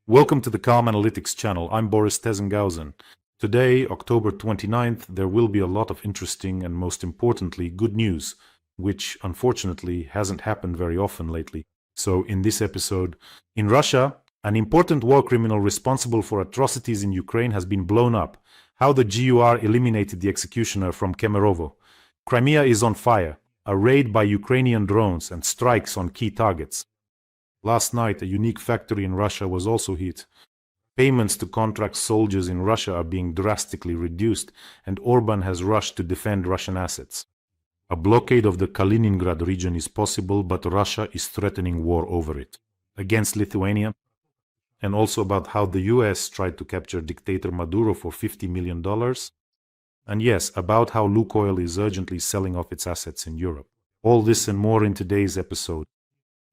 Welcome to the Calm Analytics channel. I'm Boris Tizengausen. Today, October 29th, there will be a lot of interesting and most importantly, good news, which unfortunately hasn't happened very often lately. So in this episode, in Russia, an important war criminal responsible for atrocities in Ukraine has been blown up. How the GUR eliminated the executioner from Kemerovo. Crimea is on fire. A raid by Ukrainian drones and strikes on key targets. Last night, a unique factory in Russia was also hit. Payments to contract soldiers in Russia are being drastically reduced, and Orban has rushed to defend Russian assets. A blockade of the Kaliningrad region is possible, but Russia is threatening war over it, against Lithuania, and also about how the US tried to capture dictator Maduro for $50 million, and yes, about how Lukoil is urgently selling off its assets in Europe. All this and more in today's episode.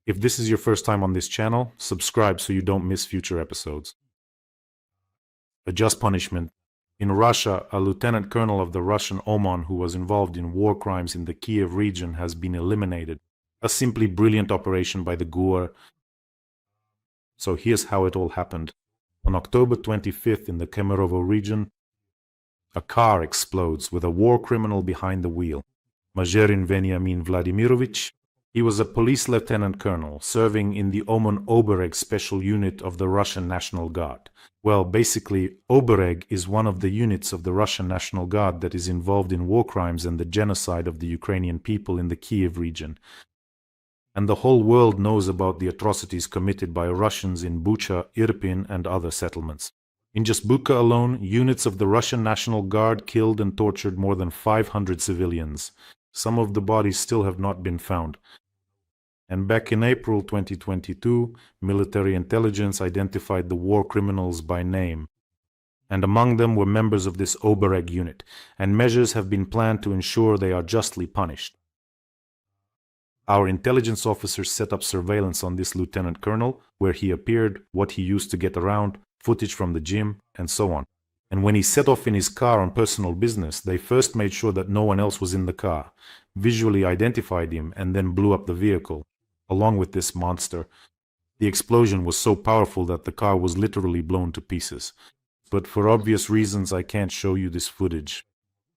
If this is your first time on this channel, subscribe so you don't miss future episodes. A just punishment. In Russia, a lieutenant colonel of the Russian OMON who was involved in war crimes in the Kiev region has been eliminated. A simply brilliant operation by the GUR. So here's how it all happened. On October 25th in the Kemerovo region, a car explodes with a war criminal behind the wheel. Majerin Veniamin Vladimirovich. He was a police lieutenant colonel serving in the OMON Obereg special unit of the Russian National Guard. Well, basically, Obereg is one of the units of the Russian National Guard that is involved in war crimes and the genocide of the Ukrainian people in the Kiev region. And the whole world knows about the atrocities committed by Russians in Bucha, Irpin, and other settlements. In just Bucha alone, units of the Russian National Guard killed and tortured more than 500 civilians. Some of the bodies still have not been found. And back in April 2022, military intelligence identified the war criminals by name. And among them were members of this Obereg unit, and measures have been planned to ensure they are justly punished. Our intelligence officers set up surveillance on this lieutenant colonel, where he appeared, what he used to get around, footage from the gym, and so on. And when he set off in his car on personal business, they first made sure that no one else was in the car, visually identified him, and then blew up the vehicle. Along with this monster. The explosion was so powerful that the car was literally blown to pieces. But for obvious reasons, I can't show you this footage.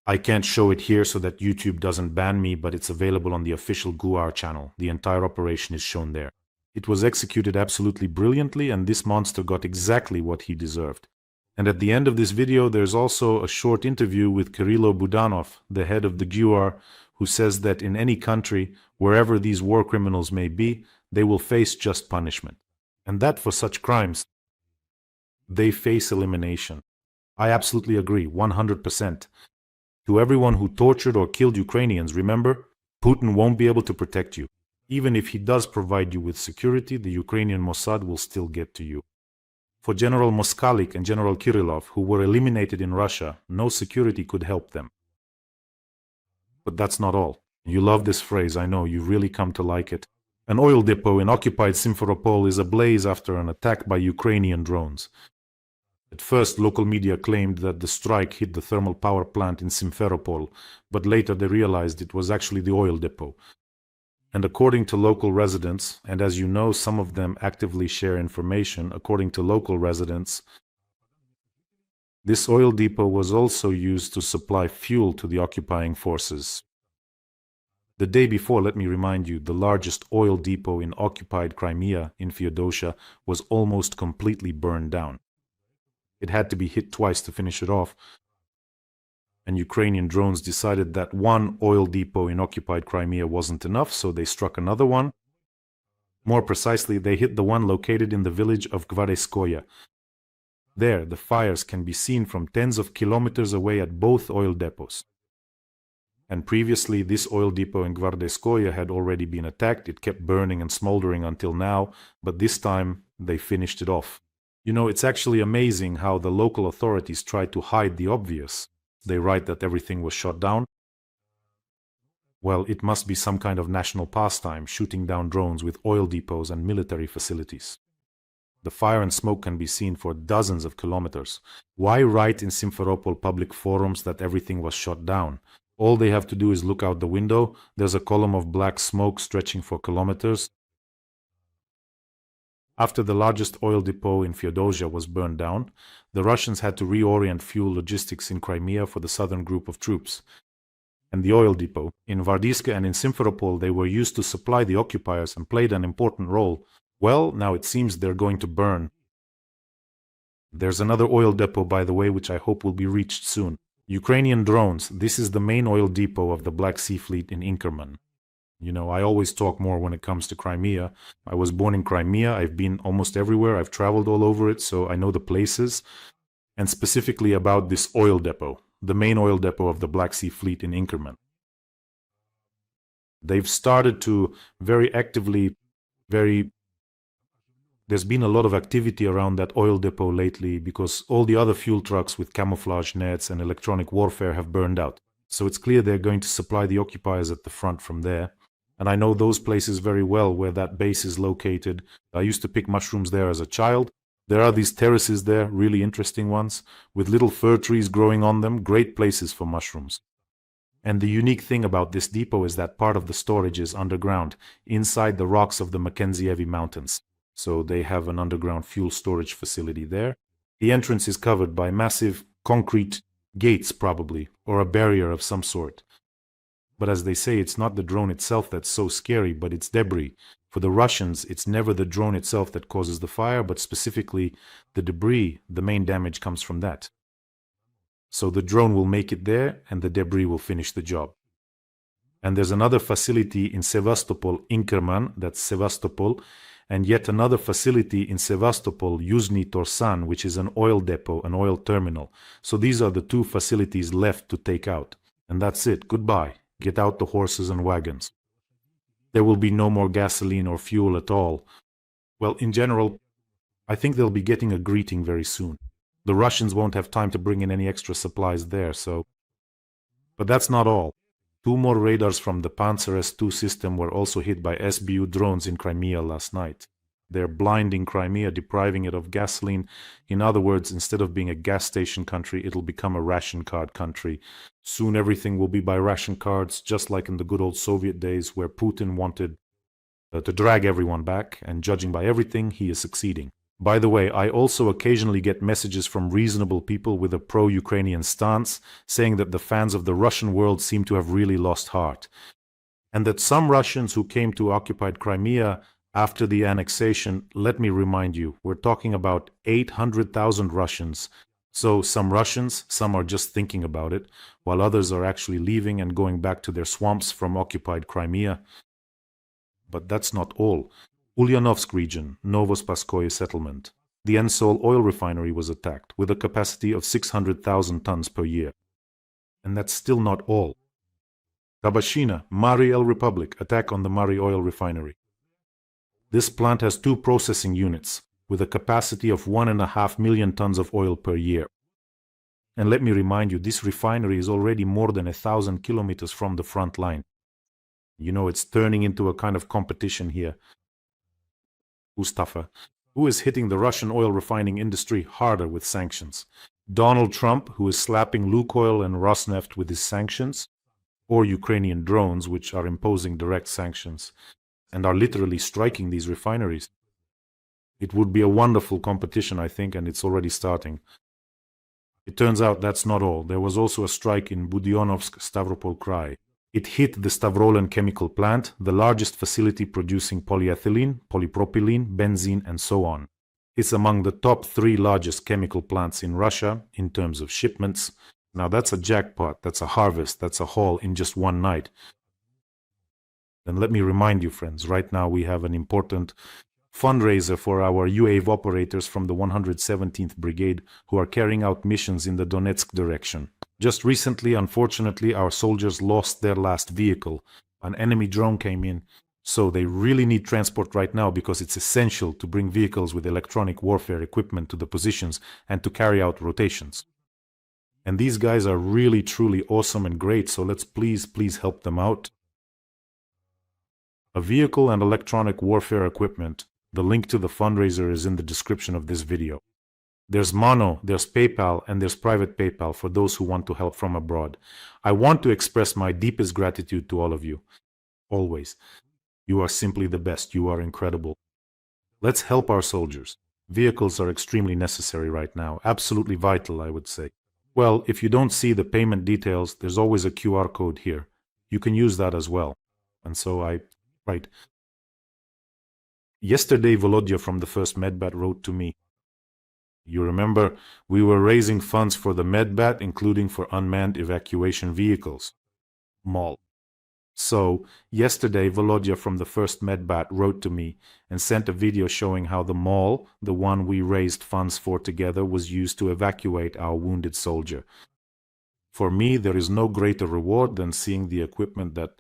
I can't show it here so that YouTube doesn't ban me, but it's available on the official GUR channel. The entire operation is shown there. It was executed absolutely brilliantly, and this monster got exactly what he deserved. And at the end of this video, there's also a short interview with Kirilo Budanov, the head of the GUR, who says that in any country, wherever these war criminals may be, they will face just punishment. And that for such crimes, they face elimination. I absolutely agree, 100%. To everyone who tortured or killed Ukrainians, remember, Putin won't be able to protect you. Even if he does provide you with security, the Ukrainian Mossad will still get to you. For General Moskalik and General Kirillov, who were eliminated in Russia, no security could help them. But that's not all. You love this phrase, I know, you've really come to like it. An oil depot in occupied Simferopol is ablaze after an attack by Ukrainian drones. At first, local media claimed that the strike hit the thermal power plant in Simferopol, but later they realized it was actually the oil depot. And according to local residents, and as you know, some of them actively share information, according to local residents, this oil depot was also used to supply fuel to the occupying forces. The day before, let me remind you, the largest oil depot in occupied Crimea, in Feodosia, was almost completely burned down. It had to be hit twice to finish it off, and Ukrainian drones decided that one oil depot in occupied Crimea wasn't enough, so they struck another one. More precisely, they hit the one located in the village of Hvardiiske. There, the fires can be seen from tens of kilometers away at both oil depots. And previously, this oil depot in Hvardiiske had already been attacked. It kept burning and smoldering until now, but this time they finished it off. You know, it's actually amazing how the local authorities tried to hide the obvious. They write that everything was shot down. Well, it must be some kind of national pastime, shooting down drones with oil depots and military facilities. The fire and smoke can be seen for dozens of kilometers. Why write in Simferopol public forums that everything was shot down? All they have to do is look out the window. There's a column of black smoke stretching for kilometers. After the largest oil depot in Feodosia was burned down, the Russians had to reorient fuel logistics in Crimea for the southern group of troops. And the oil depot in Hvardiiske and in Simferopol, they were used to supply the occupiers and played an important role. Well, now it seems they're going to burn. There's another oil depot, by the way, which I hope will be reached soon. Ukrainian drones. This is the main oil depot of the Black Sea Fleet in Inkerman. You know, I always talk more when it comes to Crimea. I was born in Crimea. I've been almost everywhere. I've traveled all over it, so I know the places. And specifically about this oil depot, the main oil depot of the Black Sea Fleet in Inkerman. They've started to very actively, there's been a lot of activity around that oil depot lately because all the other fuel trucks with camouflage nets and electronic warfare have burned out. So it's clear they're going to supply the occupiers at the front from there. And I know those places very well where that base is located. I used to pick mushrooms there as a child. There are these terraces there, really interesting ones, with little fir trees growing on them, great places for mushrooms. And the unique thing about this depot is that part of the storage is underground, inside the rocks of the Mackenzievi Mountains. So they have an underground fuel storage facility there. The entrance is covered by massive concrete gates, probably, or a barrier of some sort. But as they say, it's not the drone itself that's so scary, but it's debris. For the Russians, it's never the drone itself that causes the fire, but specifically the debris. The main damage comes from that. So the drone will make it there, and the debris will finish the job. And there's another facility in Sevastopol, Inkerman, that's Sevastopol, and yet another facility in Sevastopol, Yuzhny Torsan, which is an oil depot, an oil terminal. So these are the two facilities left to take out. And that's it. Goodbye. Get out the horses and wagons. There will be no more gasoline or fuel at all. Well, in general, I think they'll be getting a greeting very soon. The Russians won't have time to bring in any extra supplies there, so... But that's not all. 2 more radars from the Panzer S-2 system were also hit by SBU drones in Crimea last night. They're blinding Crimea, depriving it of gasoline. In other words, instead of being a gas station country, it'll become a ration card country. Soon everything will be by ration cards, just like in the good old Soviet days where Putin wanted to drag everyone back, and judging by everything, he is succeeding. By the way, I also occasionally get messages from reasonable people with a pro-Ukrainian stance, saying that the fans of the Russian world seem to have really lost heart, and that some Russians who came to occupied Crimea after the annexation, let me remind you, we're talking about 800,000 Russians. So some Russians, some are just thinking about it, while others are actually leaving and going back to their swamps from occupied Crimea. But that's not all. Ulyanovsk region, Novospaskoye settlement. The Ensol oil refinery was attacked with a capacity of 600,000 tons per year. And that's still not all. Tabashina, Mari El Republic, attack on the Mari oil refinery. This plant has 2 processing units with a capacity of 1.5 million tons of oil per year. And let me remind you, this refinery is already more than 1,000 kilometers from the front line. You know, it's turning into a kind of competition here. Mustafa, who is hitting the Russian oil refining industry harder with sanctions? Donald Trump, who is slapping Lukoil and Rosneft with his sanctions, or Ukrainian drones, which are imposing direct sanctions and are literally striking these refineries. It would be a wonderful competition, I think, and it's already starting. It turns out that's not all. There was also a strike in Budyonnovsk, Stavropol Krai. It hit the Stavrolen chemical plant, the largest facility producing polyethylene, polypropylene, benzene, and so on. It's among the top 3 largest chemical plants in Russia in terms of shipments. Now that's a jackpot, that's a harvest, that's a haul in just one night. Then let me remind you, friends, right now we have an important fundraiser for our UAV operators from the 117th Brigade who are carrying out missions in the Donetsk direction. Just recently, unfortunately, our soldiers lost their last vehicle. An enemy drone came in, so they really need transport right now because it's essential to bring vehicles with electronic warfare equipment to the positions and to carry out rotations. And these guys are really, truly awesome and great, so let's please help them out. A vehicle and electronic warfare equipment. The link to the fundraiser is in the description of this video. There's Mono, there's PayPal, and there's private PayPal for those who want to help from abroad. I want to express my deepest gratitude to all of you. Always. You are simply the best. You are incredible. Let's help our soldiers. Vehicles are extremely necessary right now, absolutely vital, I would say. Well, if you don't see the payment details, there's always a QR code here. You can use that as well. And so right. Yesterday, Volodya from the first Medbat wrote to me. You remember, we were raising funds for the Medbat, including for unmanned evacuation vehicles. MOL. So, yesterday, Volodya from the first Medbat wrote to me and sent a video showing how the MOL, the one we raised funds for together, was used to evacuate our wounded soldier. For me, there is no greater reward than seeing the equipment that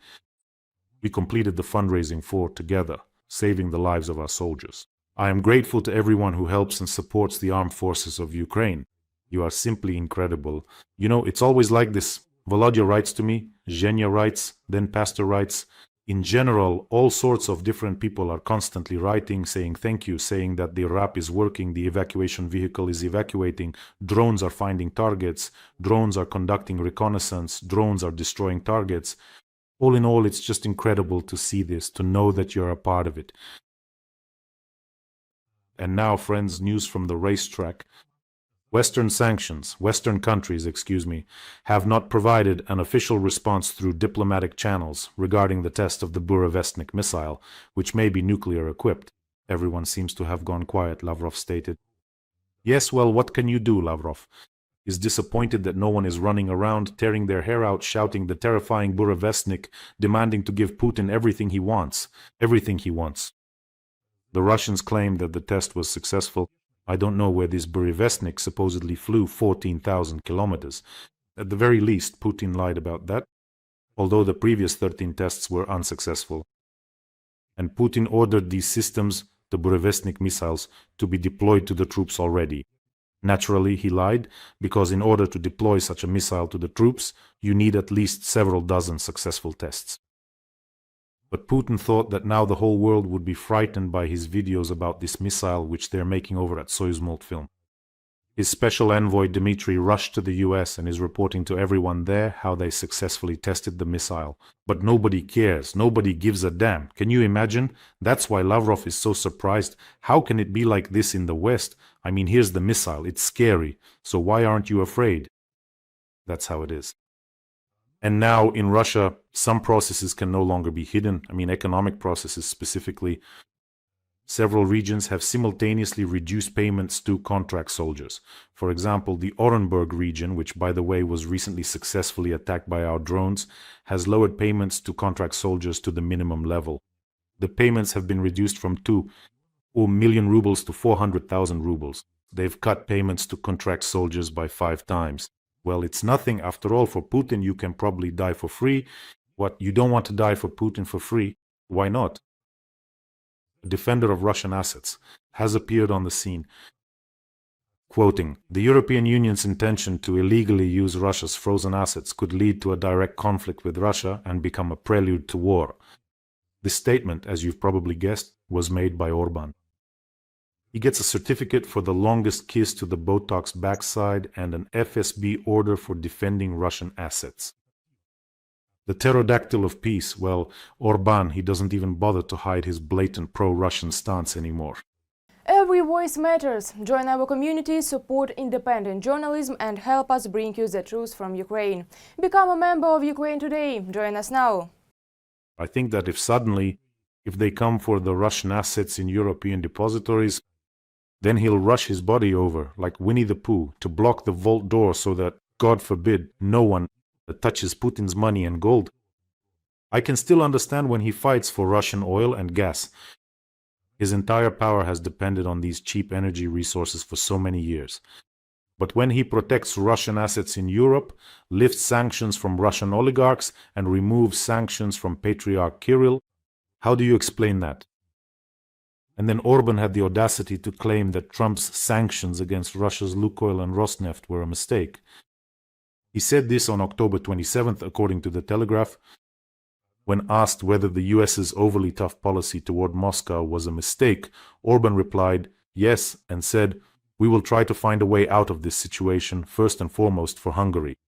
we completed the fundraising for together, saving the lives of our soldiers. I am grateful to everyone who helps and supports the armed forces of Ukraine. You are simply incredible. You know, it's always like this. Volodya writes to me, Zhenya writes, then Pastor writes. In general, all sorts of different people are constantly writing, saying thank you, saying that the RAP is working, the evacuation vehicle is evacuating, drones are finding targets, drones are conducting reconnaissance, drones are destroying targets. All in all, it's just incredible to see this, to know that you're a part of it. And now, friends, news from the racetrack. Western countries, have not provided an official response through diplomatic channels regarding the test of the Burevestnik missile, which may be nuclear equipped. Everyone seems to have gone quiet, Lavrov stated. Yes, well, what can you do, Lavrov? Is disappointed that no one is running around, tearing their hair out, shouting the terrifying Burevestnik, demanding to give Putin everything he wants. The Russians claim that the test was successful. I don't know where this Burevestnik supposedly flew 14,000 kilometers. At the very least, Putin lied about that, although the previous 13 tests were unsuccessful. And Putin ordered these systems, the Burevestnik missiles, to be deployed to the troops already. Naturally, he lied, because in order to deploy such a missile to the troops, you need at least several dozen successful tests. But Putin thought that now the whole world would be frightened by his videos about this missile which they're making over at Soyuz Multfilm. His special envoy Dmitry rushed to the US and is reporting to everyone there how they successfully tested the missile. But nobody cares, nobody gives a damn. Can you imagine? That's why Lavrov is so surprised. How can it be like this in the West? I mean, here's the missile, it's scary. So why aren't you afraid? That's how it is. And now in Russia, some processes can no longer be hidden. I mean, economic processes specifically. Several regions have simultaneously reduced payments to contract soldiers. For example, the Orenburg region, which by the way was recently successfully attacked by our drones, has lowered payments to contract soldiers to the minimum level. The payments have been reduced from 2 million rubles to 400,000 rubles. They've cut payments to contract soldiers by 5 times. Well, it's nothing. After all, for Putin, you can probably die for free. What, you don't want to die for Putin for free? Why not? A defender of Russian assets has appeared on the scene, quoting, "The European Union's intention to illegally use Russia's frozen assets could lead to a direct conflict with Russia and become a prelude to war." This statement, as you've probably guessed, was made by Orban. He gets a certificate for the longest kiss to the Botox backside and an FSB order for defending Russian assets. The pterodactyl of peace, well, Orban, he doesn't even bother to hide his blatant pro-Russian stance anymore. Every voice matters. Join our community, support independent journalism and help us bring you the truth from Ukraine. Become a member of Ukraine today. Join us now. I think that if they come for the Russian assets in European depositories, then he'll rush his body over, like Winnie the Pooh, to block the vault door so that, God forbid, no one touches Putin's money and gold. I can still understand when he fights for Russian oil and gas. His entire power has depended on these cheap energy resources for so many years. But when he protects Russian assets in Europe, lifts sanctions from Russian oligarchs, and removes sanctions from Patriarch Kirill, how do you explain that? And then Orban had the audacity to claim that Trump's sanctions against Russia's Lukoil and Rosneft were a mistake. He said this on October 27th, according to The Telegraph. When asked whether the US's overly tough policy toward Moscow was a mistake, Orban replied, yes, and said, "We will try to find a way out of this situation, first and foremost for Hungary."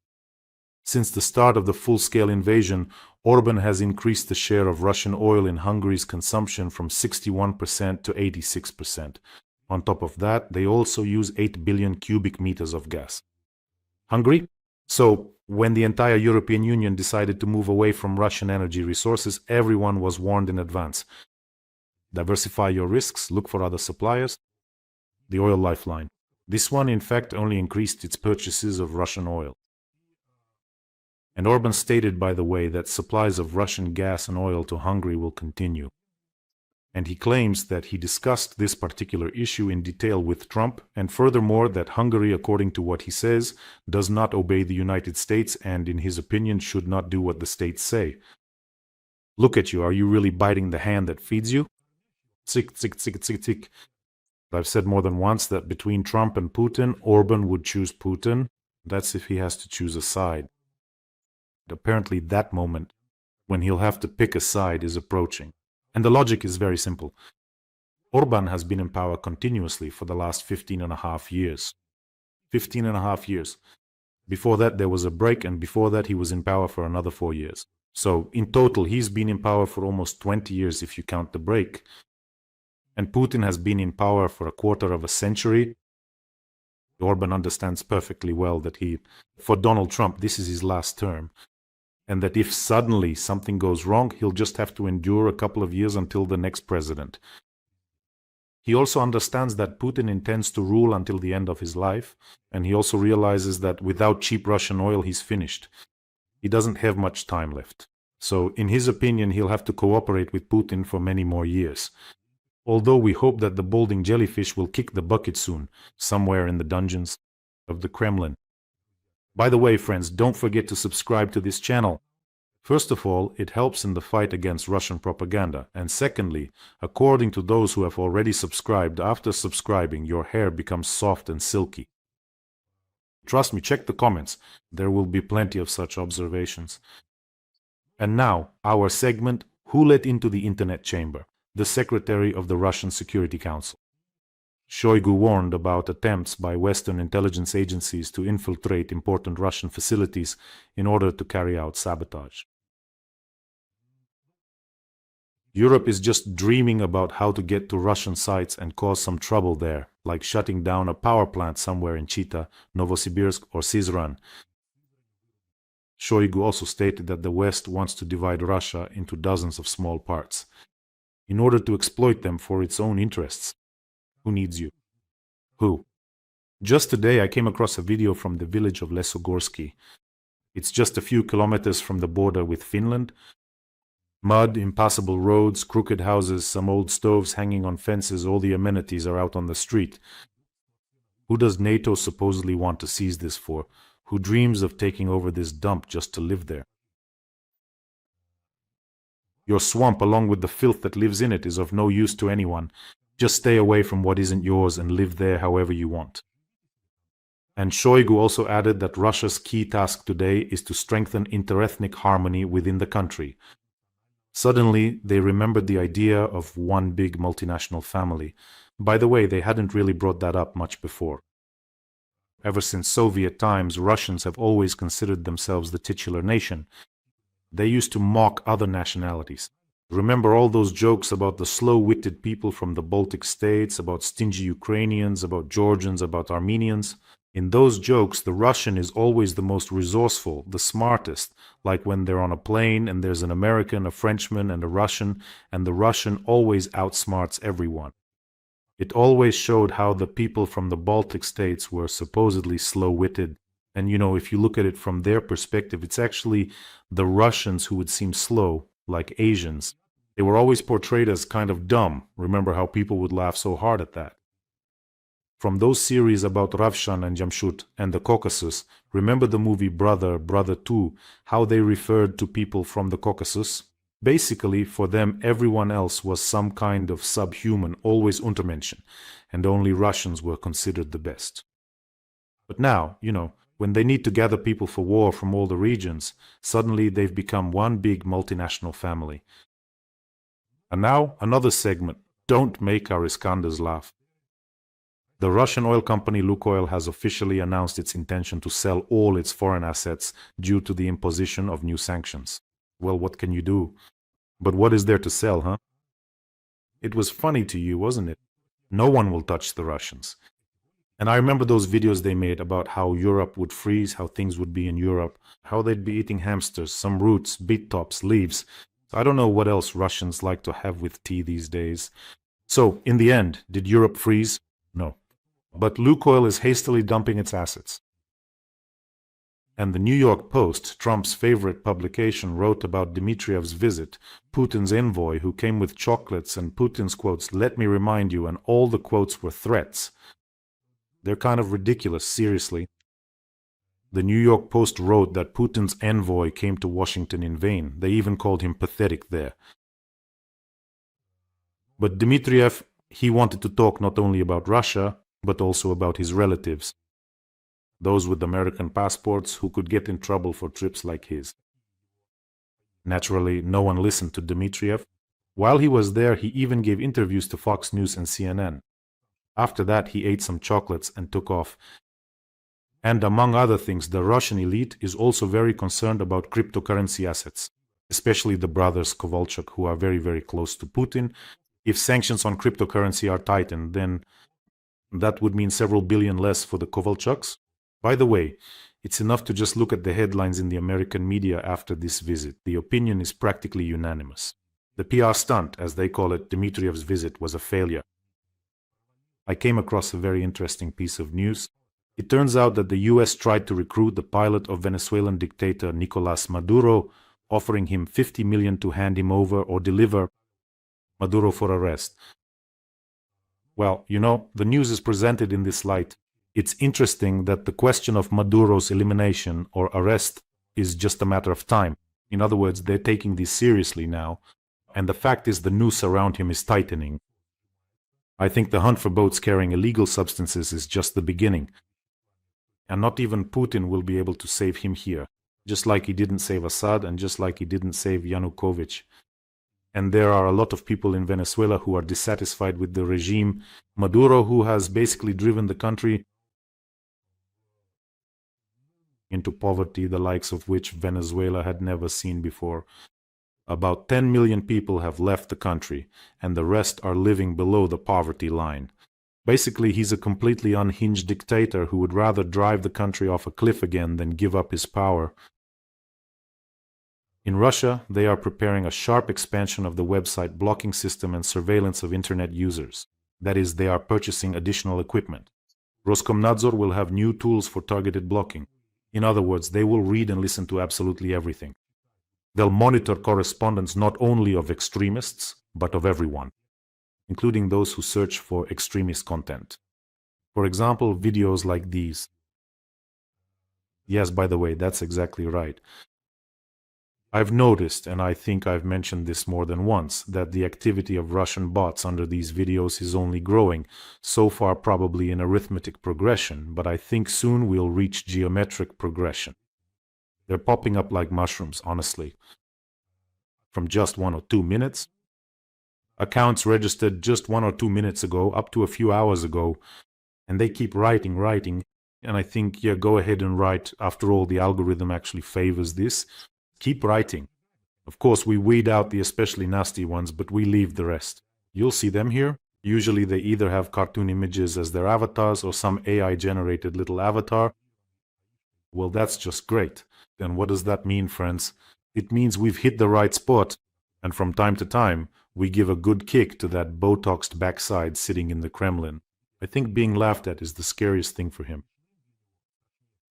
Since the start of the full-scale invasion, Orban has increased the share of Russian oil in Hungary's consumption from 61% to 86%. On top of that, they also use 8 billion cubic meters of gas. Hungary? So, when the entire European Union decided to move away from Russian energy resources, everyone was warned in advance. Diversify your risks, look for other suppliers. The oil lifeline. This one, in fact, only increased its purchases of Russian oil. And Orban stated, by the way, that supplies of Russian gas and oil to Hungary will continue. And he claims that he discussed this particular issue in detail with Trump, and furthermore that Hungary, according to what he says, does not obey the United States and, in his opinion, should not do what the states say. Look at you, are you really biting the hand that feeds you? Tick, tick, tick, tick, tick. I've said more than once that between Trump and Putin, Orban would choose Putin. That's if he has to choose a side. But apparently that moment, when he'll have to pick a side, is approaching. And the logic is very simple. Orban has been in power continuously for the last 15.5 years. 15.5 years. Before that there was a break, and before that he was in power for another 4 years. So in total he's been in power for almost 20 years if you count the break. And Putin has been in power for a quarter of a century. Orban understands perfectly well that for Donald Trump, this is his last term. And that if suddenly something goes wrong, he'll just have to endure a couple of years until the next president. He also understands that Putin intends to rule until the end of his life, and he also realizes that without cheap Russian oil, he's finished. He doesn't have much time left. So, in his opinion, he'll have to cooperate with Putin for many more years. Although we hope that the balding jellyfish will kick the bucket soon, somewhere in the dungeons of the Kremlin. By the way, friends, don't forget to subscribe to this channel. First of all, it helps in the fight against Russian propaganda. And secondly, according to those who have already subscribed, after subscribing, your hair becomes soft and silky. Trust me, check the comments. There will be plenty of such observations. And now, our segment, Who Let Into the Internet Chamber? The Secretary of the Russian Security Council. Shoigu warned about attempts by Western intelligence agencies to infiltrate important Russian facilities in order to carry out sabotage. Europe is just dreaming about how to get to Russian sites and cause some trouble there, like shutting down a power plant somewhere in Chita, Novosibirsk or Syzran. Shoigu also stated that the West wants to divide Russia into dozens of small parts, in order to exploit them for its own interests. Who needs you? Who? Just today I came across a video from the village of Lesogorsky. It's just a few kilometers from the border with Finland. Mud, impassable roads, crooked houses, some old stoves hanging on fences, all the amenities are out on the street. Who does NATO supposedly want to seize this for? Who dreams of taking over this dump just to live there? Your swamp, along with the filth that lives in it, is of no use to anyone. Just stay away from what isn't yours and live there however you want. And Shoigu also added that Russia's key task today is to strengthen interethnic harmony within the country. Suddenly, they remembered the idea of one big multinational family. By the way, they hadn't really brought that up much before. Ever since Soviet times, Russians have always considered themselves the titular nation. They used to mock other nationalities. Remember all those jokes about the slow-witted people from the Baltic states, about stingy Ukrainians, about Georgians, about Armenians? In those jokes, the Russian is always the most resourceful, the smartest, like when they're on a plane and there's an American, a Frenchman, and a Russian, and the Russian always outsmarts everyone. It always showed how the people from the Baltic states were supposedly slow-witted. And if you look at it from their perspective, it's actually the Russians who would seem slow, like Asians. They were always portrayed as kind of dumb. Remember how people would laugh so hard at that. From those series about Ravshan and Jamshut and the Caucasus, remember the movie Brother, Brother 2, how they referred to people from the Caucasus? Basically, for them, everyone else was some kind of subhuman, always Untermenschen, and only Russians were considered the best. But now, when they need to gather people for war from all the regions, suddenly they've become one big multinational family. And now, another segment. Don't make our Iskanders laugh. The Russian oil company Lukoil has officially announced its intention to sell all its foreign assets due to the imposition of new sanctions. Well, what can you do? But what is there to sell, huh? It was funny to you, wasn't it? No one will touch the Russians. And I remember those videos they made about how Europe would freeze, how things would be in Europe, how they'd be eating hamsters, some roots, beet tops, leaves. I don't know what else Russians like to have with tea these days. So, in the end, did Europe freeze? No. But Lukoil is hastily dumping its assets. And the New York Post, Trump's favorite publication, wrote about Dmitriev's visit, Putin's envoy who came with chocolates and Putin's quotes, "Let me remind you," and all the quotes were threats. They're kind of ridiculous, seriously. The New York Post wrote that Putin's envoy came to Washington in vain. They even called him pathetic there. But Dmitriev, he wanted to talk not only about Russia, but also about his relatives. Those with American passports who could get in trouble for trips like his. Naturally, no one listened to Dmitriev. While he was there, he even gave interviews to Fox News and CNN. After that, he ate some chocolates and took off. And among other things, the Russian elite is also very concerned about cryptocurrency assets, especially the brothers Kovalchuk, who are very, very close to Putin. If sanctions on cryptocurrency are tightened, then that would mean several billion less for the Kovalchuks. By the way, it's enough to just look at the headlines in the American media after this visit. The opinion is practically unanimous. The PR stunt, as they call it, Dmitriev's visit, was a failure. I came across a very interesting piece of news. It turns out that the US tried to recruit the pilot of Venezuelan dictator Nicolas Maduro, offering him $50 million to hand him over or deliver Maduro for arrest. Well, you know, the news is presented in this light. It's interesting that the question of Maduro's elimination or arrest is just a matter of time. In other words, they're taking this seriously now, and the fact is the noose around him is tightening. I think the hunt for boats carrying illegal substances is just the beginning. And not even Putin will be able to save him here, just like he didn't save Assad and just like he didn't save Yanukovych. And there are a lot of people in Venezuela who are dissatisfied with the regime. Maduro, who has basically driven the country into poverty, the likes of which Venezuela had never seen before. About 10 million people have left the country, and the rest are living below the poverty line. Basically, he's a completely unhinged dictator who would rather drive the country off a cliff again than give up his power. In Russia, they are preparing a sharp expansion of the website blocking system and surveillance of internet users. That is, they are purchasing additional equipment. Roskomnadzor will have new tools for targeted blocking. In other words, they will read and listen to absolutely everything. They'll monitor correspondence not only of extremists, but of everyone, including those who search for extremist content. For example, videos like these. Yes, by the way, that's exactly right. I've noticed, and I think I've mentioned this more than once, that the activity of Russian bots under these videos is only growing, so far probably in arithmetic progression, but I think soon we'll reach geometric progression. They're popping up like mushrooms, honestly. From just 1 or 2 minutes. Accounts registered just 1 or 2 minutes ago, up to a few hours ago, and they keep writing, and I think, yeah, go ahead and write. After all, the algorithm actually favors this. Keep writing. Of course, we weed out the especially nasty ones, but we leave the rest. You'll see them here. Usually they either have cartoon images as their avatars or some AI-generated little avatar. Well, that's just great. Then what does that mean, friends? It means we've hit the right spot, and from time to time, we give a good kick to that Botoxed backside sitting in the Kremlin. I think being laughed at is the scariest thing for him.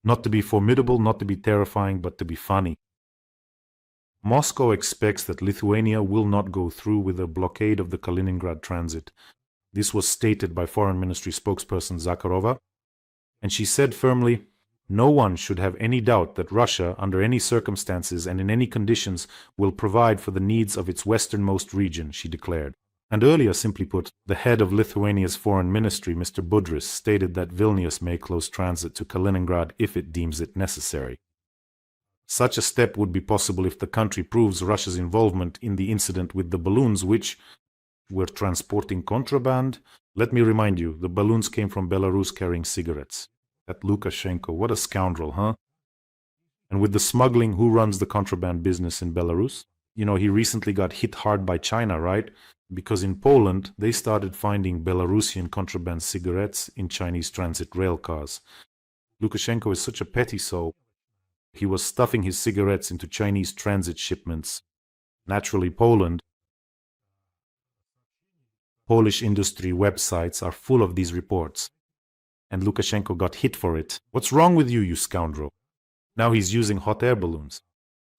Not to be formidable, not to be terrifying, but to be funny. Moscow expects that Lithuania will not go through with a blockade of the Kaliningrad transit. This was stated by Foreign Ministry spokesperson Zakharova, and she said firmly, "No one should have any doubt that Russia, under any circumstances and in any conditions, will provide for the needs of its westernmost region," she declared. And earlier, simply put, the head of Lithuania's foreign ministry, Mr. Budrys, stated that Vilnius may close transit to Kaliningrad if it deems it necessary. Such a step would be possible if the country proves Russia's involvement in the incident with the balloons which were transporting contraband. Let me remind you, the balloons came from Belarus carrying cigarettes. That Lukashenko, what a scoundrel, huh? And with the smuggling, who runs the contraband business in Belarus? You know, he recently got hit hard by China, right? Because in Poland, they started finding Belarusian contraband cigarettes in Chinese transit rail cars. Lukashenko is such a petty soul. He was stuffing his cigarettes into Chinese transit shipments. Naturally, Polish industry websites are full of these reports. And Lukashenko got hit for it. What's wrong with you, you scoundrel? Now he's using hot air balloons.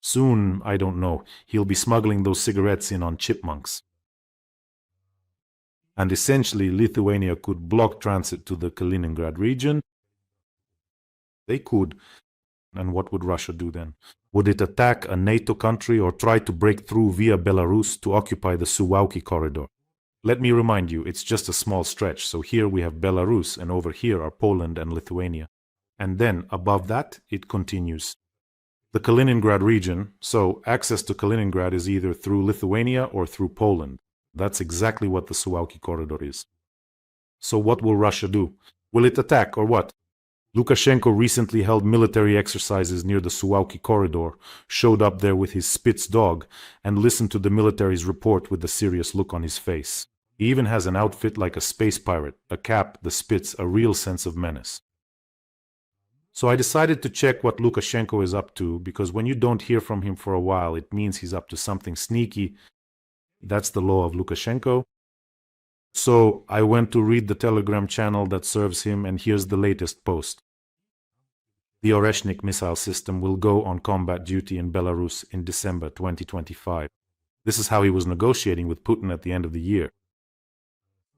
Soon, I don't know, he'll be smuggling those cigarettes in on chipmunks. And essentially, Lithuania could block transit to the Kaliningrad region. They could. And what would Russia do then? Would it attack a NATO country or try to break through via Belarus to occupy the Suwalki Corridor? Let me remind you, it's just a small stretch. So here we have Belarus, and over here are Poland and Lithuania. And then, above that, it continues. The Kaliningrad region, so access to Kaliningrad is either through Lithuania or through Poland. That's exactly what the Suwalki Corridor is. So what will Russia do? Will it attack or what? Lukashenko recently held military exercises near the Suwalki Corridor, showed up there with his Spitz dog, and listened to the military's report with a serious look on his face. He even has an outfit like a space pirate, a cap, the Spitz, a real sense of menace. So I decided to check what Lukashenko is up to, because when you don't hear from him for a while, it means he's up to something sneaky. That's the law of Lukashenko. So I went to read the Telegram channel that serves him, and here's the latest post. The Oreshnik missile system will go on combat duty in Belarus in December 2025. This is how he was negotiating with Putin at the end of the year.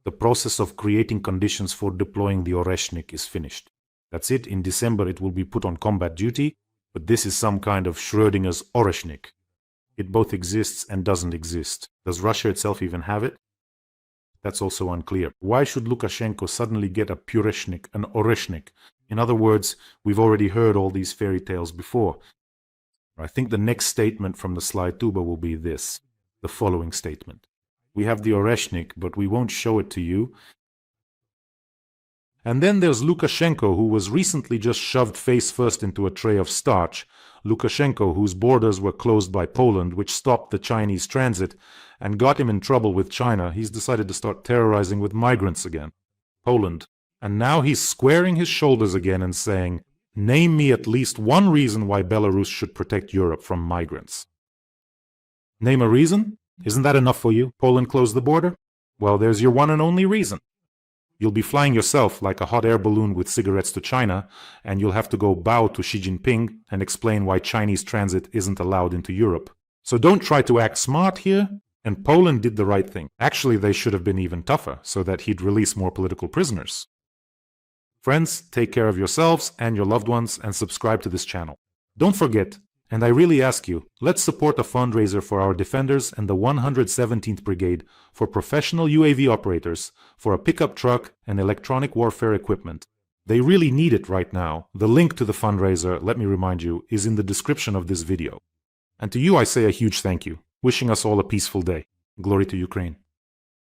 The process of creating conditions for deploying the Oreshnik is finished. That's it. In December it will be put on combat duty, but this is some kind of Schrödinger's Oreshnik. It both exists and doesn't exist. Does Russia itself even have it? That's also unclear. Why should Lukashenko suddenly get a Pureshnik, an Oreshnik? In other words, we've already heard all these fairy tales before. I think the next statement from the slide tuba will be this, the following statement. We have the Oreshnik, but we won't show it to you. And then there's Lukashenko, who was recently just shoved face first into a tray of starch. Lukashenko, whose borders were closed by Poland, which stopped the Chinese transit and got him in trouble with China. He's decided to start terrorizing with migrants again. Poland. And now he's squaring his shoulders again and saying, name me at least one reason why Belarus should protect Europe from migrants. Name a reason? Isn't that enough for you? Poland closed the border? Well, there's your one and only reason. You'll be flying yourself like a hot air balloon with cigarettes to China, and you'll have to go bow to Xi Jinping and explain why Chinese transit isn't allowed into Europe. So don't try to act smart here. And Poland did the right thing. Actually, they should have been even tougher, so that he'd release more political prisoners. Friends, take care of yourselves and your loved ones and subscribe to this channel. Don't forget, and I really ask you, let's support a fundraiser for our defenders and the 117th Brigade for professional UAV operators for a pickup truck and electronic warfare equipment. They really need it right now. The link to the fundraiser, let me remind you, is in the description of this video. And to you I say a huge thank you, wishing us all a peaceful day. Glory to Ukraine.